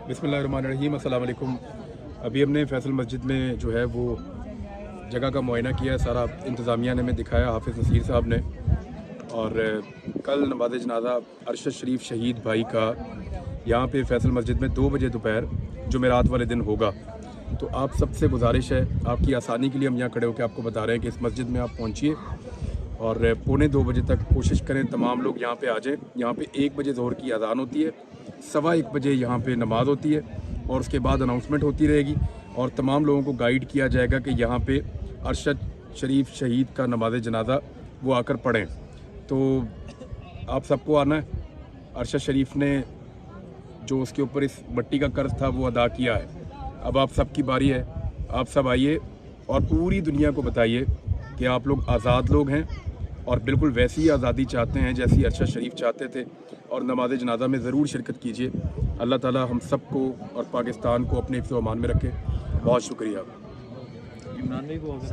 बिस्मिल्लाहिर्रहमानिर्रहीम, अस्सलाम वालेकुम। अभी हमने फैसल मस्जिद में जो है वो जगह का मुआयना किया, सारा इंतज़ामिया ने हमें दिखाया, हाफिज़ नसीर साहब ने। और कल नमाज जनाजा अरशद शरीफ शहीद भाई का यहाँ पे फैसल मस्जिद में 2 बजे दोपहर जुमेरात वाले दिन होगा। तो आप सबसे गुजारिश है, आपकी आसानी के लिए हम यहाँ खड़े होकर आपको बता रहे हैं कि इस मस्जिद में आप पहुँचिए और पौने 2 बजे तक कोशिश करें तमाम लोग यहाँ पे आ जाएँ। यहाँ पे 1 बजे ज़ोहर की अज़ान होती है, 1:15 बजे यहाँ पे नमाज़ होती है और उसके बाद अनाउंसमेंट होती रहेगी और तमाम लोगों को गाइड किया जाएगा कि यहाँ पे अरशद शरीफ शहीद का नमाज जनाजा वो आकर पढ़ें। तो आप सबको आना है। अरशद शरीफ ने जो उसके ऊपर इस मट्टी का कर्ज था वो अदा किया है। अब आप सबकी बारी है, आप सब आइए और पूरी दुनिया को बताइए कि आप लोग आज़ाद लोग हैं और बिल्कुल वैसी ही आज़ादी चाहते हैं जैसी अरशद शरीफ चाहते थे, और नमाज जनाजा में ज़रूर शिरकत कीजिए। अल्लाह ताला हम सबको और पाकिस्तान को अपने हिफ्ज़-ओ-अमान में रखे। बहुत शुक्रिया।